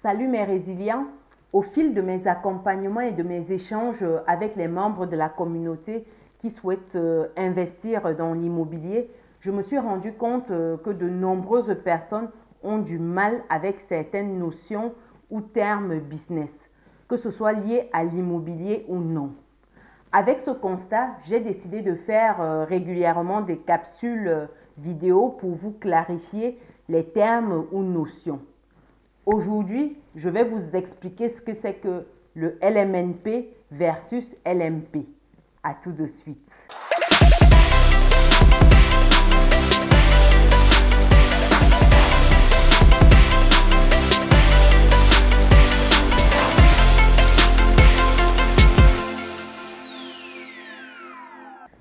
Salut mes résilients, au fil de mes accompagnements et de mes échanges avec les membres de la communauté qui souhaitent investir dans l'immobilier, je me suis rendu compte que de nombreuses personnes ont du mal avec certaines notions ou termes business, que ce soit lié à l'immobilier ou non. Avec ce constat, j'ai décidé de faire régulièrement des capsules vidéo pour vous clarifier les termes ou notions. Aujourd'hui, je vais vous expliquer ce que c'est que le LMNP versus LMP. À tout de suite.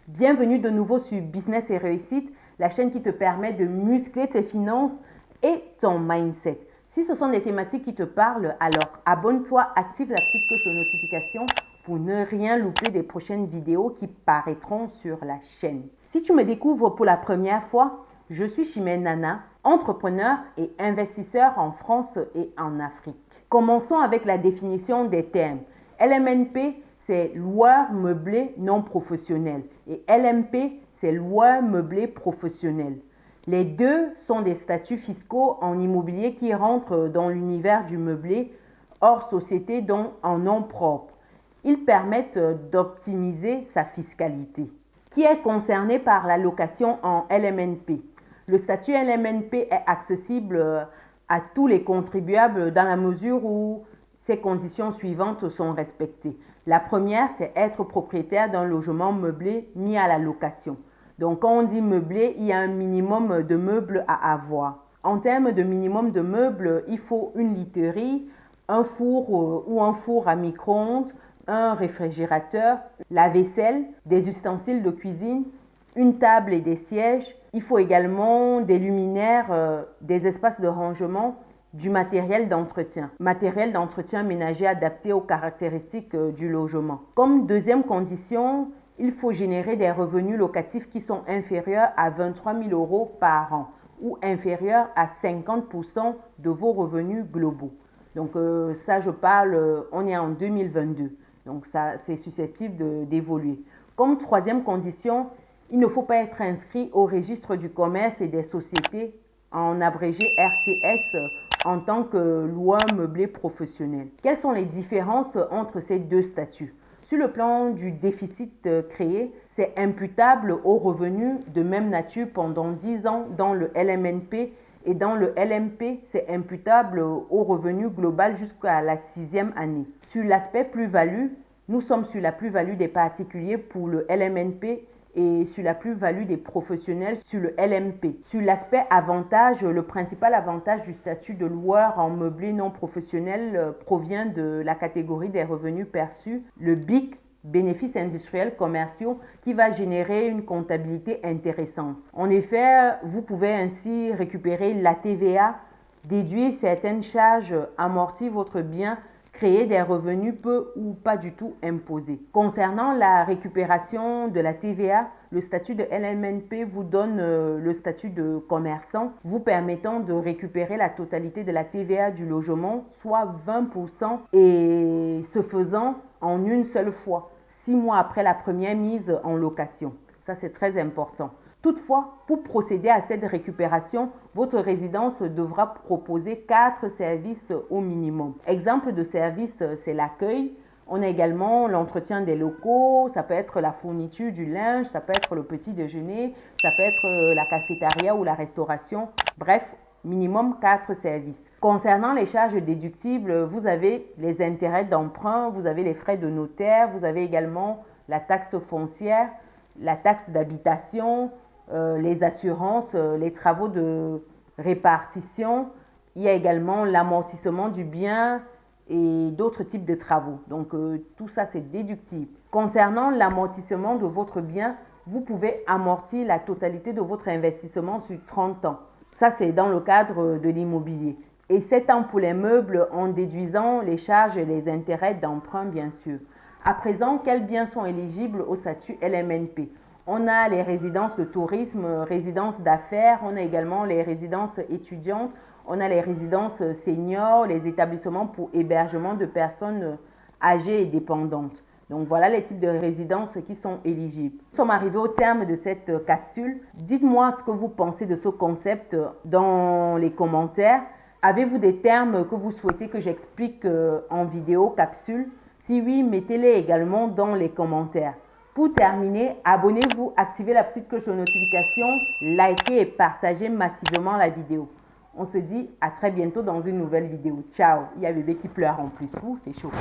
Bienvenue de nouveau sur Business et Réussite, la chaîne qui te permet de muscler tes finances et ton mindset. Si ce sont des thématiques qui te parlent, alors abonne-toi, active la petite cloche de notification pour ne rien louper des prochaines vidéos qui paraîtront sur la chaîne. Si tu me découvres pour la première fois, je suis Chimène Nana, entrepreneur et investisseur en France et en Afrique. Commençons avec la définition des termes. LMNP, c'est loueur meublé non professionnel et LMP, c'est loueur meublé professionnel. Les deux sont des statuts fiscaux en immobilier qui rentrent dans l'univers du meublé hors société, donc en nom propre. Ils permettent d'optimiser sa fiscalité. Qui est concerné par la location en LMNP? Le statut LMNP est accessible à tous les contribuables dans la mesure où ces conditions suivantes sont respectées. La première, c'est être propriétaire d'un logement meublé mis à la location. Donc, quand on dit meublé, il y a un minimum de meubles à avoir. En termes de minimum de meubles, il faut une literie, un four ou un four à micro-ondes, un réfrigérateur, la vaisselle, des ustensiles de cuisine, une table et des sièges. Il faut également des luminaires, des espaces de rangement, du matériel d'entretien ménager adapté aux caractéristiques du logement. Comme deuxième condition, il faut générer des revenus locatifs qui sont inférieurs à 23 000 € par an ou inférieurs à 50% de vos revenus globaux. Donc ça, je parle, on est en 2022. Donc ça, c'est susceptible d'évoluer. Comme troisième condition, il ne faut pas être inscrit au registre du commerce et des sociétés, en abrégé RCS, en tant que loueur meublé professionnel. Quelles sont les différences entre ces deux statuts? Sur le plan du déficit créé, c'est imputable aux revenus de même nature pendant 10 ans dans le LMNP et dans le LMP, c'est imputable au revenu global jusqu'à la 6e année. Sur l'aspect plus-value, nous sommes sur la plus-value des particuliers pour le LMNP et sur la plus-value des professionnels sur le LMP. Sur l'aspect avantage, le principal avantage du statut de loueur en meublé non professionnel provient de la catégorie des revenus perçus, le BIC, bénéfices industriels commerciaux, qui va générer une comptabilité intéressante. En effet, vous pouvez ainsi récupérer la TVA, déduire certaines charges, amortir votre bien, créer des revenus peu ou pas du tout imposés. Concernant la récupération de la TVA, le statut de LMNP vous donne le statut de commerçant, vous permettant de récupérer la totalité de la TVA du logement, soit 20%, et ce faisant en une seule fois, 6 mois après la première mise en location. Ça, c'est très important. Toutefois, pour procéder à cette récupération, votre résidence devra proposer 4 services au minimum. Exemple de services, c'est l'accueil. On a également l'entretien des locaux, ça peut être la fourniture du linge, ça peut être le petit déjeuner, ça peut être la cafétéria ou la restauration. Bref, minimum 4 services. Concernant les charges déductibles, vous avez les intérêts d'emprunt, vous avez les frais de notaire, vous avez également la taxe foncière, la taxe d'habitation, les assurances, les travaux de répartition. Il y a également l'amortissement du bien et d'autres types de travaux. Donc, tout ça, c'est déductible. Concernant l'amortissement de votre bien, vous pouvez amortir la totalité de votre investissement sur 30 ans. Ça, c'est dans le cadre de l'immobilier. Et 7 ans pour les meubles en déduisant les charges et les intérêts d'emprunt, bien sûr. À présent, quels biens sont éligibles au statut LMNP? On a les résidences de tourisme, résidences d'affaires, on a également les résidences étudiantes, On a les résidences seniors, les établissements pour hébergement de personnes âgées et dépendantes. Donc voilà les types de résidences qui sont éligibles. Nous sommes arrivés au terme de cette capsule. Dites-moi ce que vous pensez de ce concept dans les commentaires. Avez-vous des termes que vous souhaitez que j'explique en vidéo capsule? Si oui, mettez-les également dans les commentaires. Pour terminer, abonnez-vous, activez la petite cloche de notification, likez et partagez massivement la vidéo. On se dit à très bientôt dans une nouvelle vidéo. Ciao! Il y a bébé qui pleure en plus. Ouh, c'est chaud.